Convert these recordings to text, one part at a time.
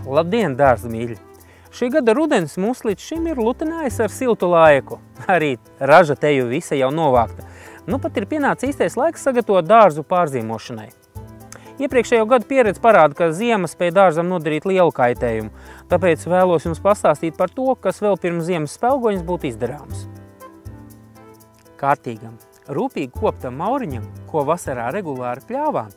Labdien, dārza mīļi! Šī gada rudens mūs līdz šim ir lutinājis ar siltu laiku. Arī raža teju visa jau novākta. Nu pat ir pienācis īstais laiks sagatavot dārzu pārzīmošanai. Iepriekšējo gadu pieredze parāda, ka ziema spēj dārzam nodarīt lielu kaitējumu, tāpēc vēlos jums pastāstīt par to, kas vēl pirms ziemas spelgoņas būtu izdarāms. Kārtīgam, rūpīgi koptam mauriņam, ko vasarā regulāri pļāvām,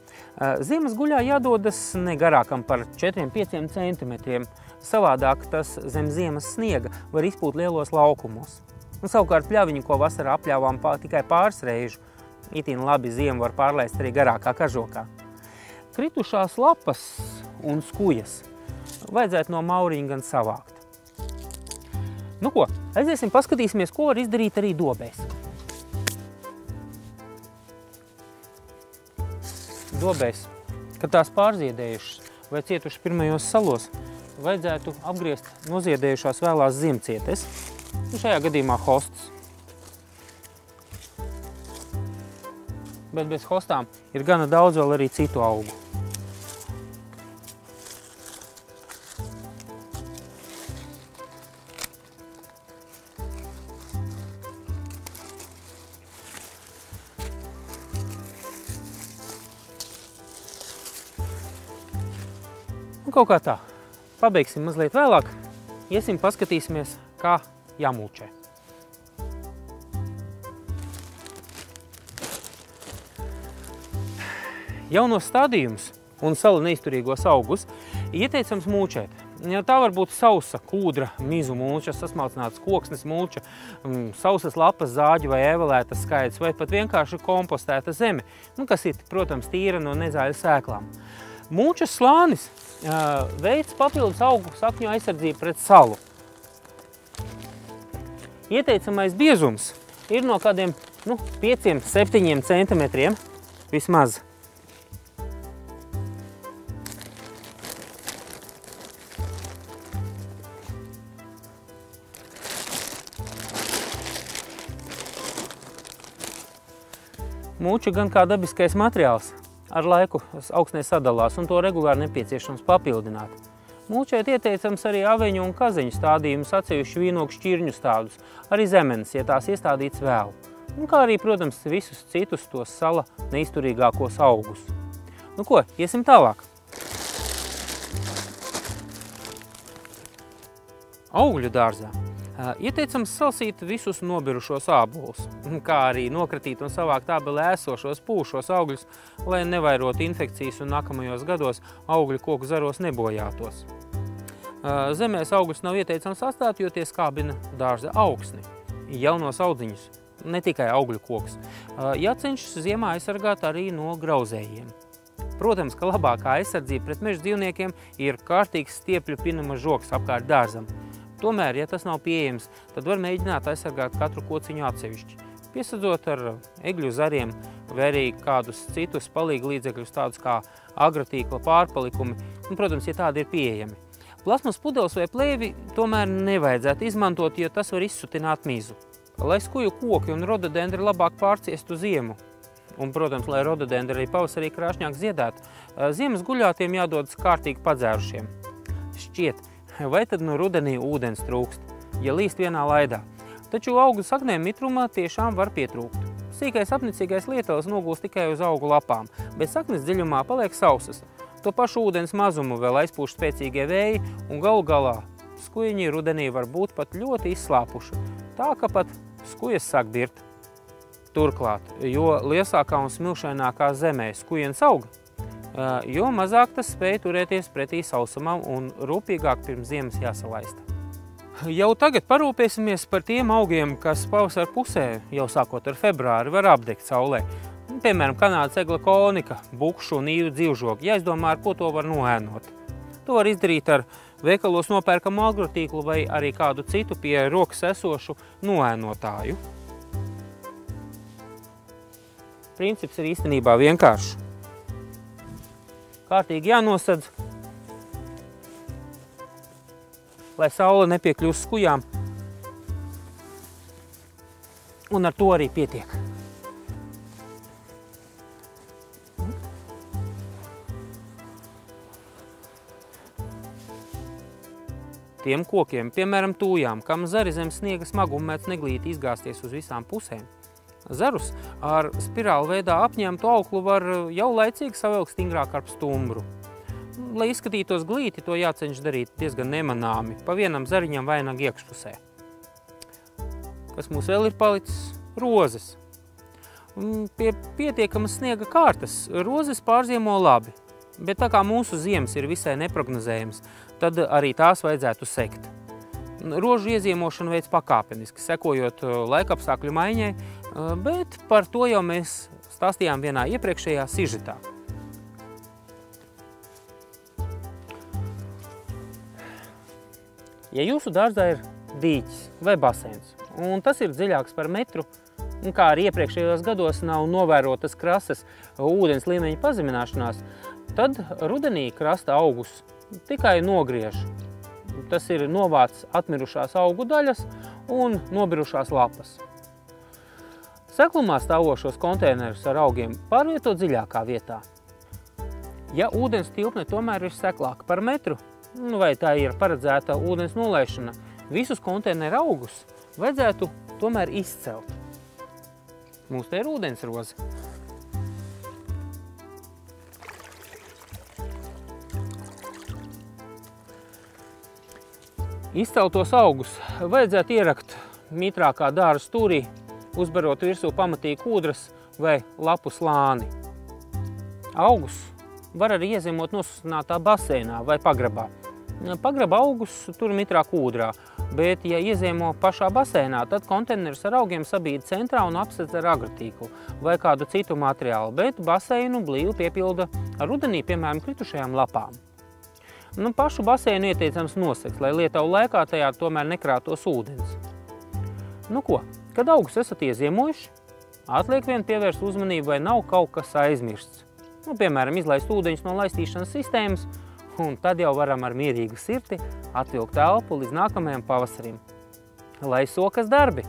ziemas guļā jādodas ne garākam par 4–5 centimetriem, savādāk tas zem ziemas sniega var izpūt lielos laukumos. Un savukārt pļaviņu, ko vasarā apļāvām tikai pāris reižu, itin labi ziemu var pārlaist arī garākā kažokā. Kritušās lapas un skujas vajadzētu no mauriņa gan savākt. Nu ko, aiziesim paskatīsimies, ko var izdarīt arī dobēs. Dobēs, kad tās pārziedējušas vai cietušas pirmajos salos, vajadzētu apgriezt noziedējušās vēlās ziemcietes, šajā gadījumā hostas. Bet bez hostām ir gana daudz vēl arī citu augu. Un kaut kā tā. Pabeigsim mazliet vēlāk, iesim paskatīsimies, kā jāmulčē. Jaunos stādījumus un sala neizturīgos augus ieteicams mulčēt. Tā var būt sausa, kūdra, mizu mulča, sasmalcināts koksnes mulča, sausas lapas, zāģi vai ēvelētas skaidrs, vai pat vienkārši kompostēta zeme, kas ir, protams, tīra no nezāļu sēklām. Mulčas slānis veids papildus augu sakņu aizsardzību pret salu. Ieteicamais biezums ir no kādiem 5–7 centimetriem vismaz. Mulča gan kā dabiskais materiāls ar laiku augsnē sadalās, un to regulāri nepieciešams papildināt. Mulčēt ieteicams arī aveņu un kazeņu stādījumus, atsevišķu vīnogu šķirņu stādus, arī zemenes, ja tās iestādīts vēl. Un kā arī, protams, visus citus tos sala neizturīgākos augus. Nu ko, iesim tālāk. Augļu dārzā ieteicams salsīt visus nobirušos ābolus, kā arī nokratīt un savākt ābelē esošos pūšos augļus, lai nevairotu infekcijas un nākamajos gados augļu koku zaros nebojātos. Zemēs augļus nav ieteicams atstāt, jo tie skābina dārza augsni, jaunos audziņus, ne tikai augļu kokus. Jācenšas ziemā aizsargāt arī no grauzējiem. Protams, ka labākā aizsardzība pret meža dzīvniekiem ir kārtīgs stiepļu pinuma žoks apkārt dārzam. Tomēr, ja tas nav pieejams, tad var mēģināt aizsargāt katru kociņu atsevišķi, piesadzot ar egļu zariem vai arī kādus citus palīgu līdzekļus, tādus kā agrotīkla pārpalikumi, un, protams, ja tādi ir pieejami. Plasmas pudeles vai plēvi tomēr nevajadzētu izmantot, jo tas var izsutināt mizu. Lai skuju koki un rododendri labāk pārciestu ziemu, un, protams, lai rododendri arī pavasarī krāšņāk ziedētu, ziemas guļātiem jādodas kārtīgi padzērušiem. Šķiet, vai tad no rudenī ūdens trūkst, ja līst vienā laidā. Taču augu saknēm mitrumā tiešām var pietrūkt. Sīkais apnicīgais lietels nogūst tikai uz augu lapām, bet saknes dziļumā paliek sausas. To pašu ūdens mazumu vēl aizpūš spēcīgie vēji, un galu galā skujiņi rudenī var būt pat ļoti izslāpuši, tā ka pat skujas sāk birt. Turklāt, jo liesākā un smilšainākā zemē skujens auga, jo mazāk tas spēj turēties pretī sausumam un rūpīgāk pirms ziemas jāsalaista. Jau tagad parūpēsimies par tiem augiem, kas pavasara pusē, jau sākot ar februāri, var apdegt saulē. Piemēram, Kanādas egla konika, bukšu un īvu dzīvžogi, jāizdomā, ar ko to var noēnot. To var izdarīt ar veikalos nopērkamu agrotīklu vai arī kādu citu pie rokas esošu noēnotāju. Princips ir īstenībā vienkāršs. Kārtīgi jānosadz, lai saule nepiekļūst skujām, un ar to arī pietiek. tiem kokiem, piemēram tūjām, kam zari zem sniega smaguma mēdz neglīti izgāzties uz visām pusēm. Zarus ar spirāli veidā apņemtu auklu var jau laicīgi savilkt stingrāk ar stumbru. Lai izskatītos glīti, to jāceņš darīt diezgan nemanāmi, pa vienam zariņam vainaga iekšpusē. Kas mums vēl ir palicis? Rozes. Pie pietiekamas sniega kārtas rozes pārziemo labi, bet tā kā mūsu ziemas ir visai neprognozējams, tad arī tās vajadzētu sekt. Rožu ieziemošanu veids pakāpeniski, sekojot laikapstākļu maiņai, bet par to jau mēs stāstījām vienā iepriekšējā sižetā. Ja jūsu dārzā ir dīķis vai basēns, un tas ir dziļāks par metru, un kā arī iepriekšējos gados nav novērotas krastas ūdens līmeņa pazemināšanās, tad rudenī krasta augus tikai nogriež. Tas ir novāc atmirušās augu daļas un nobirušās lapas. Seklumā stāvošos konteinerus ar augiem pārvieto dziļākā vietā. Ja ūdens tilpne tomēr ir seklāka par metru, vai tā ir paredzēta ūdens nolaišana, visus konteineru augus vajadzētu tomēr izcelt. Mums te ir ūdensroze. Izceltos augus vajadzētu ierakt mitrākā dārza stūrī, uzbarot virsū pamatīgi kūdras vai lapu slāni. Augus var arī iezemot nosusinātā baseinā vai pagrabā. Pagraba augus tur mitrā kūdrā, bet, ja ieziemo pašā baseinā, tad konteinerus ar augiem sabīda centrā un apsedz ar agrotīklu vai kādu citu materiālu, bet baseinu blīvi piepilda ar rudenī, piemēram, kritušajām lapām. Pašu baseinu ieteicams nosegt, lai lietavu laikā tajā tomēr nekrātos ūdens. Kad augus esat ieziemojuši, atliek vien pievērst uzmanību, vai nav kaut kas aizmirsts. Piemēram, izlaist ūdeņus no laistīšanas sistēmas, un tad jau varam ar mierīgu sirdi atvilkt elpu līdz nākamajam pavasarim. Lai sokas darbi!